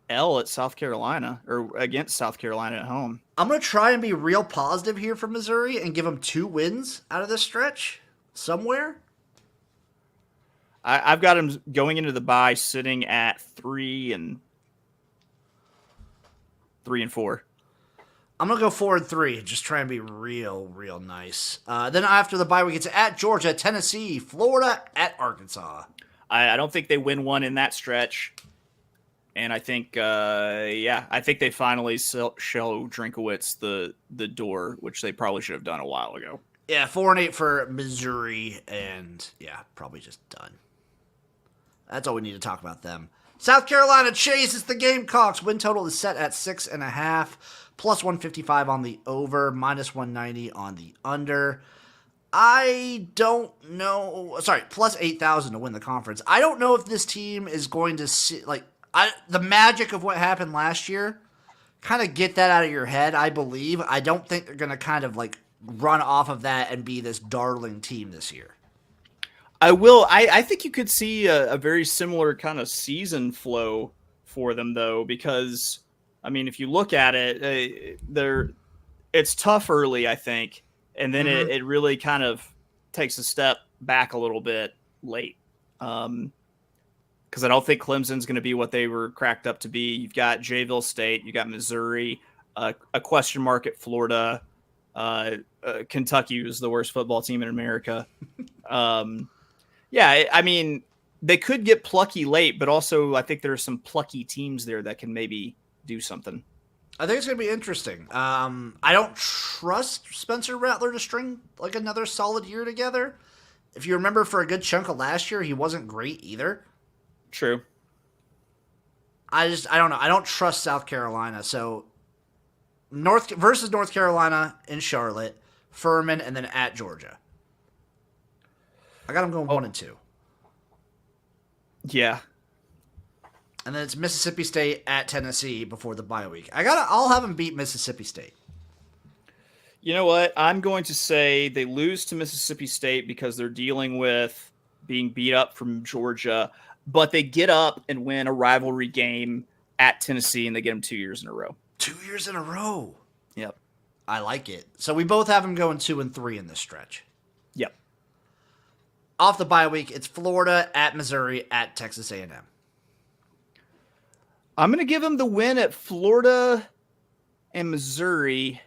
L at South Carolina, or against South Carolina at home. I'm going to try and be real positive here for Missouri and give them 2 wins out of this stretch somewhere. I've got them going into the bye sitting at 3-4. I'm going to go 4-3 and just try and be real nice. Then after the bye, we get to at Georgia, Tennessee, Florida, at Arkansas. I don't think they win one in that stretch. And I think, I think they finally show Drinkowitz the door, which they probably should have done a while ago. Yeah, 4-8 for Missouri, and probably just done. That's all we need to talk about them. South Carolina chases the Gamecocks. Win total is set at 6.5. Plus 155 on the over, minus 190 on the under. I don't know. Sorry, plus 8,000 to win the conference. I don't know if this team is going to see, the magic of what happened last year. Kind of get that out of your head, I believe. I don't think they're going to kind of run off of that and be this darling team this year. I think you could see a very similar kind of season flow for them, though, because, I mean, if you look at it, it's tough early, I think, and then Mhm. it really kind of takes a step back a little bit late. Because I don't think Clemson's going to be what they were cracked up to be. You've got Jayville State, you got Missouri, a question mark at Florida. Kentucky was the worst football team in America. Yeah, I mean, they could get plucky late, but also I think there are some plucky teams there that can maybe do something. I think it's going to be interesting. I don't trust Spencer Rattler to string like another solid year together. If you remember, for a good chunk of last year, he wasn't great either. True. I don't know. I don't trust South Carolina. So North Carolina in Charlotte, Furman, and then at Georgia. I got them going 1-2. Yeah. And then it's Mississippi State at Tennessee before the bye week. I'll have them beat Mississippi State. You know what? I'm going to say they lose to Mississippi State because they're dealing with being beat up from Georgia, but they get up and win a rivalry game at Tennessee, and they get them 2 years in a row. 2 years in a row. Yep. I like it. So we both have them going 2-3 in this stretch. Yep. Off the bye week, it's Florida at Missouri at Texas A&M. I'm going to give them the win at Florida and Missouri.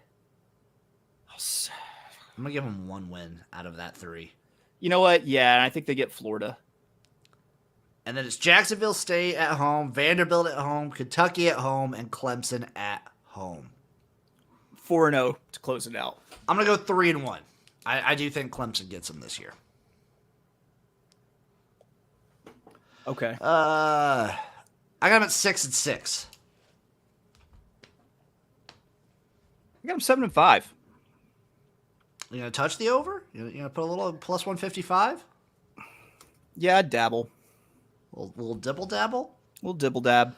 I'm going to give them one win out of that 3. You know what? Yeah, I think they get Florida. And then it's Jacksonville State at home, Vanderbilt at home, Kentucky at home, and Clemson at home. 4-0 to close it out. I'm going to go 3-1. I do think Clemson gets them this year. Okay. I got them at 6-6. I got them 7-5. You gonna touch the over? You gonna put a little plus 155? Yeah, I'd dabble. Little dibble dabble. Little dibble dab.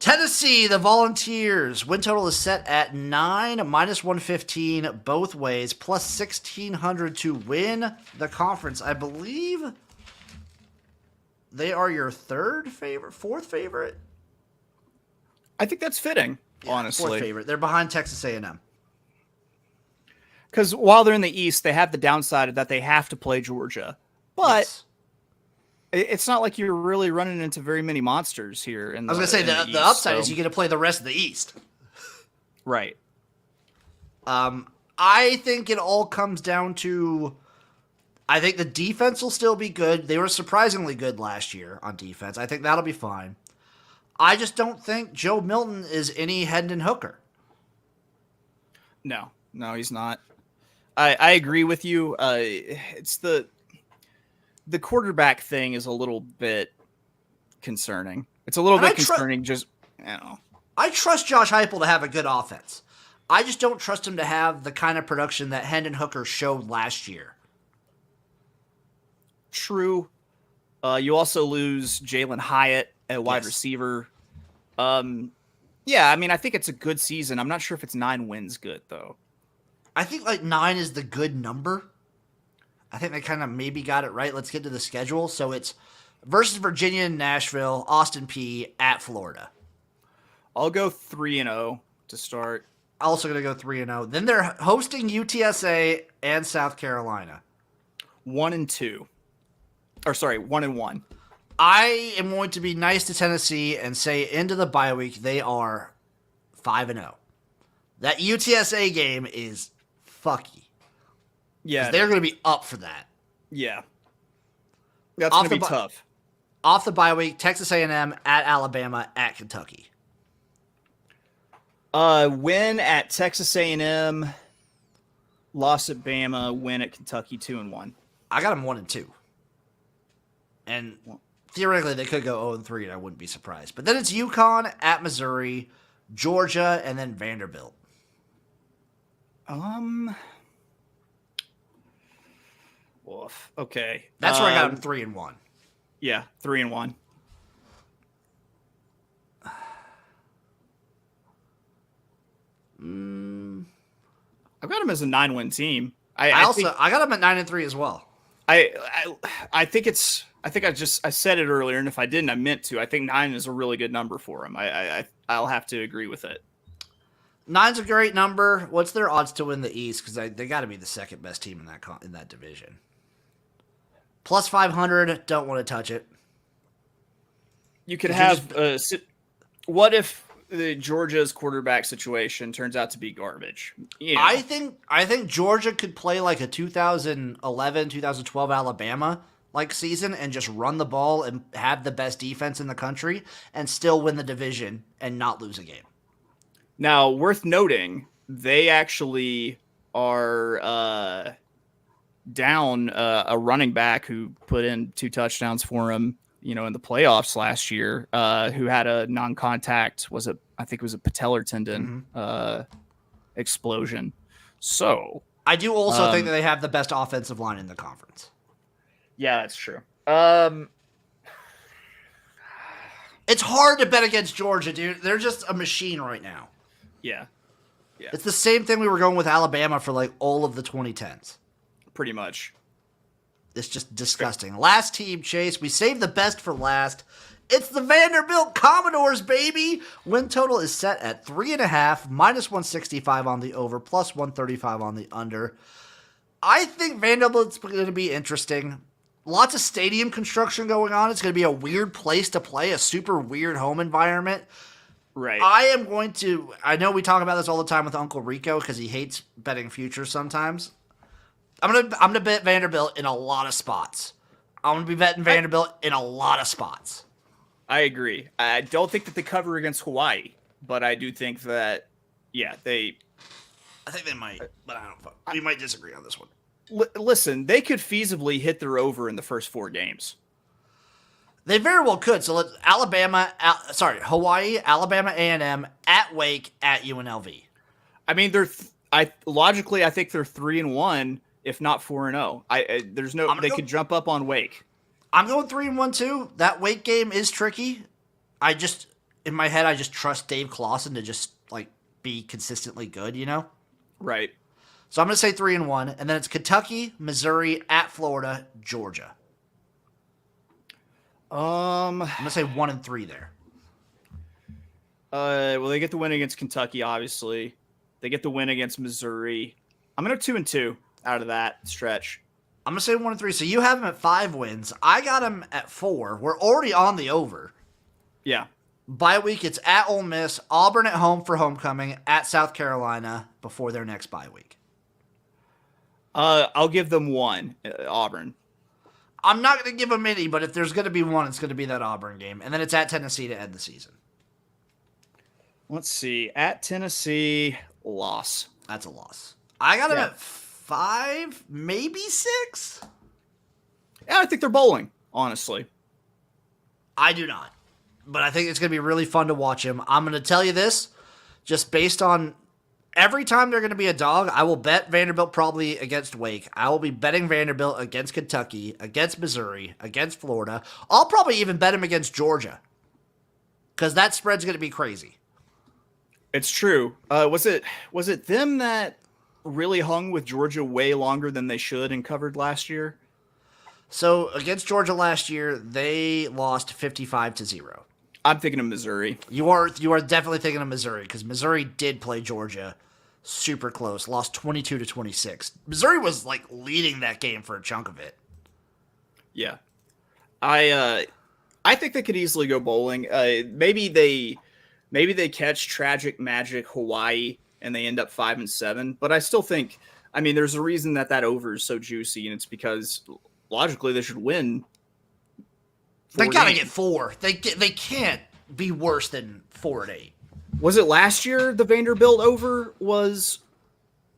Tennessee, the Volunteers. Win total is set at 9, minus 115 both ways, plus 1,600 to win the conference. I believe they are your fourth favorite. I think that's fitting, honestly. Fourth favorite. They're behind Texas A&M. Because while they're in the East, they have the downside of that they have to play Georgia. But Yes. it's not like you're really running into very many monsters here. I was going to say the upside is you get to play the rest of the East. Right. I think it all comes down to, I think the defense will still be good. They were surprisingly good last year on defense. I think that'll be fine. I just don't think Joe Milton is any Hendon Hooker. No, he's not. I agree with you. It's the quarterback thing is a little bit concerning. It's a little bit concerning. Just, I trust Josh Heupel to have a good offense. I just don't trust him to have the kind of production that Hendon Hooker showed last year. True. You also lose Jalen Hyatt at wide receiver. Yeah, I mean, I think it's a good season. I'm not sure if it's 9 wins good, though. I think like 9 is the good number. I think they kind of maybe got it right. Let's get to the schedule. So it's versus Virginia and Nashville, Austin Peay at Florida. I'll go 3-0 to start. Also going to go 3-0. Then they're hosting UTSA and South Carolina. 1-2. Or sorry, 1-1. I am going to be nice to Tennessee and say into the bye week they are 5-0. That UTSA game is fucky. Yeah, they're going to be up for that. Yeah, that's going to be tough. Off the bye week, Texas A&M at Alabama at Kentucky. Win at Texas A&M, loss at Bama, win at Kentucky 2-1. I got them 1-2, and theoretically they could go 0-3, and I wouldn't be surprised. But then it's UConn at Missouri, Georgia, and then Vanderbilt. Woof. Okay. That's where I got them 3-1. Yeah, 3-1. I've got them as a 9-win team. I got them at 9-3 as well. I think it's. I think I said it earlier, and if I didn't, I meant to. I think 9 is a really good number for them. I'll have to agree with it. 9's a great number. What's their odds to win the East? Because they got to be the second best team in that division. Plus 500. Don't want to touch it. You could have. What if Georgia's quarterback situation turns out to be garbage? You know. I think Georgia could play like a 2011, 2012 Alabama like season and just run the ball and have the best defense in the country and still win the division and not lose a game. Now, worth noting, they actually are down a running back who put in 2 touchdowns for him, in the playoffs last year, who had a non-contact, I think it was a patellar tendon explosion. So I do also think that they have the best offensive line in the conference. Yeah, that's true. It's hard to bet against Georgia, dude. They're just a machine right now. Yeah. It's the same thing we were going with Alabama for like all of the 2010s. Pretty much. It's just disgusting. Last team, Chase. We saved the best for last. It's the Vanderbilt Commodores, baby. Win total is set at 3.5, minus 165 on the over, plus 135 on the under. I think Vanderbilt's going to be interesting. Lots of stadium construction going on. It's going to be a weird place to play, a super weird home environment. Right. I know we talk about this all the time with Uncle Rico because he hates betting futures sometimes. I'm gonna bet Vanderbilt in a lot of spots. I'm gonna be betting Vanderbilt in a lot of spots. I agree. I don't think that they cover against Hawaii, but I do think that, I think they might, but I don't. We might disagree on this one. Listen, they could feasibly hit their over in the first 4 games. They very well could. So Hawaii, Alabama A&M, at Wake, at UNLV. I mean, logically, I think they're 3-1, if not 4-0. They could jump up on Wake. I'm going 3-1 too. That Wake game is tricky. In my head, I just trust Dave Clawson to just like be consistently good, Right. So I'm going to say 3-1, and then it's Kentucky, Missouri, at Florida, Georgia. I'm going to say 1-3 there. Well, they get the win against Kentucky, obviously. They get the win against Missouri. I'm going to 2-2 out of that stretch. I'm going to say 1-3. So you have them at 5 wins. I got them at 4. We're already on the over. Yeah. Bye week, it's at Ole Miss, Auburn at home for homecoming, at South Carolina before their next bye week. I'll give them 1, Auburn. I'm not going to give them any, but if there's going to be one, it's going to be that Auburn game. And then it's at Tennessee to end the season. Let's see. At Tennessee, loss. That's a loss. I got them at 5, maybe 6. Yeah, I think they're bowling, honestly. I do not. But I think it's going to be really fun to watch him. I'm going to tell you this, just based on every time they're going to be a dog, I will bet Vanderbilt probably against Wake. I will be betting Vanderbilt against Kentucky, against Missouri, against Florida. I'll probably even bet him against Georgia because that spread's going to be crazy. It's true. Was it them that really hung with Georgia way longer than they should and covered last year? So against Georgia last year, they lost 55-0. I'm thinking of Missouri. You are definitely thinking of Missouri because Missouri did play Georgia super close, lost 22-26. Missouri was like leading that game for a chunk of it. Yeah, I think they could easily go bowling. Maybe they catch tragic magic Hawaii and they end up 5-7. But I still think, there's a reason that over is so juicy, and it's because logically they should win. They gotta get 4. They can't be worse than 4-8. Was it last year the Vanderbilt over was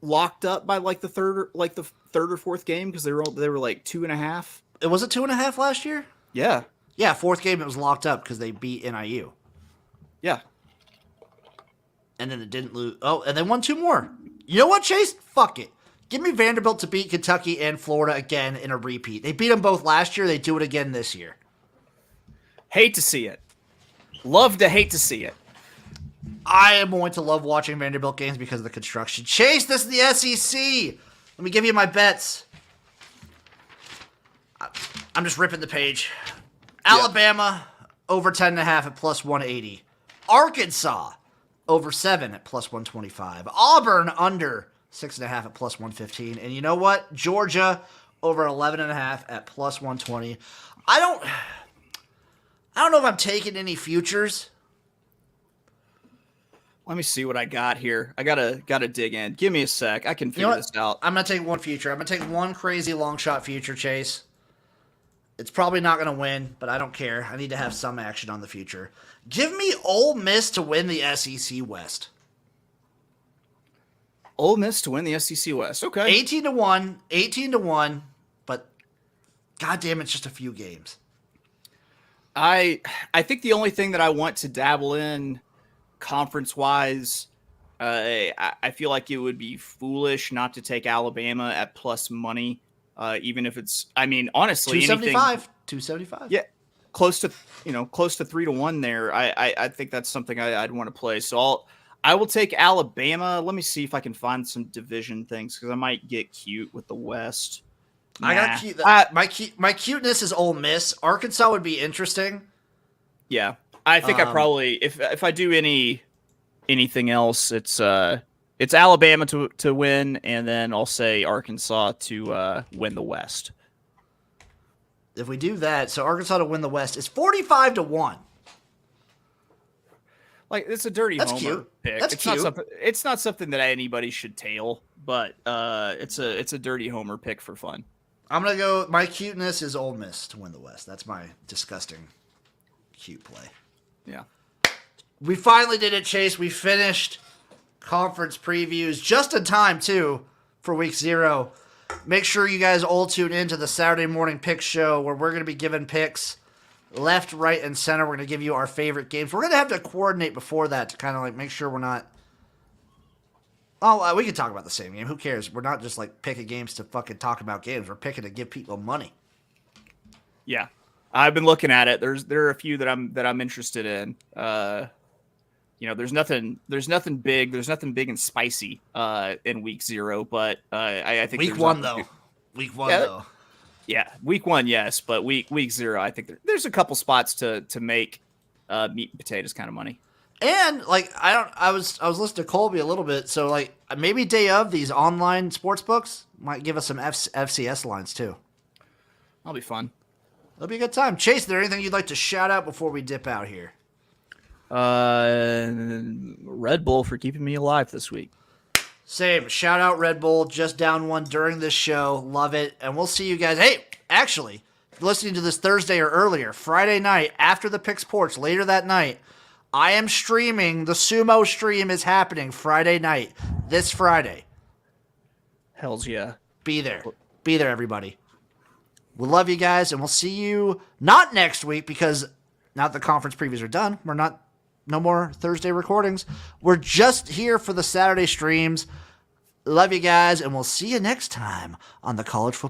locked up by the third or fourth game because they were like 2.5? It was 2.5 last year. Yeah. Yeah, fourth game it was locked up because they beat NIU. Yeah. And then it didn't lose. Oh, and they won 2 more. You know what, Chase? Fuck it. Give me Vanderbilt to beat Kentucky and Florida again in a repeat. They beat them both last year. They do it again this year. Hate to see it. Love to hate to see it. I am going to love watching Vanderbilt games because of the construction. Chase, this is the SEC. Let me give you my bets. I'm just ripping the page. Alabama, over 10.5 at plus 180. Arkansas, over 7 at plus 125. Auburn under 6.5 at plus 115. And you know what? Georgia over 11.5 at plus 120. I don't know if I'm taking any futures. Let me see what I got here. I gotta dig in. Give me a sec. I can figure this out. I'm gonna take one future. I'm gonna take one crazy long shot future, Chase. It's probably not gonna win, but I don't care. I need to have some action on the future. Give me Ole Miss to win the SEC West. Ole Miss to win the SEC West. Okay. 18-1, 18-1, but goddamn, it's just a few games. I think the only thing that I want to dabble in conference wise, I feel like it would be foolish not to take Alabama at plus money, even if it's, I mean, honestly, 275. Yeah, close to 3-1 there. I think that's something I'd want to play. So I will take Alabama. Let me see if I can find some division things because I might get cute with the West. I got cute. My cuteness is Ole Miss. Arkansas would be interesting. Yeah, I think I probably if I do anything else, it's Alabama to win, and then I'll say Arkansas to win the West. If we do that, so Arkansas to win the West is 45-1. Like it's a dirty That's homer cute. pick. That's cute. It's not something that anybody should tail, but it's a dirty homer pick for fun. I'm gonna go. My cuteness is Ole Miss to win the West. That's my disgusting cute play. Yeah. We finally did it, Chase. We finished conference previews just in time too for week 0. Make sure you guys all tune in to the Saturday morning pick show where we're gonna be giving picks left, right, and center. We're gonna give you our favorite games. We're gonna have to coordinate before that to kind of like make sure we're not. Oh, we can talk about the same game. Who cares? We're not just like picking games to fucking talk about games. We're picking to give people money. Yeah, I've been looking at it. There are a few that I'm interested in. There's nothing big. There's nothing big and spicy in week 0. But I think week 1 though. Week 1 though. Yeah, week 1, yes, but week 0, I think there's a couple spots to make meat and potatoes kind of money. And like I was listening to Colby a little bit, so like maybe day of these online sports books might give us some FCS lines too. That'll be fun. That'll be a good time. Chase, is there anything you'd like to shout out before we dip out here? Red Bull for keeping me alive this week. Same. Shout out Red Bull. Just down one during this show. Love it. And we'll see you guys. Hey, actually, if you're listening to this Thursday or earlier, Friday night after the Pick Sports, later that night, I am streaming. The sumo stream is happening Friday night. This Friday. Hells yeah. Be there. Be there, everybody. We love you guys, and we'll see you not next week because now that the conference previews are done, no more Thursday recordings. We're just here for the Saturday streams. Love you guys, and we'll see you next time on the College Football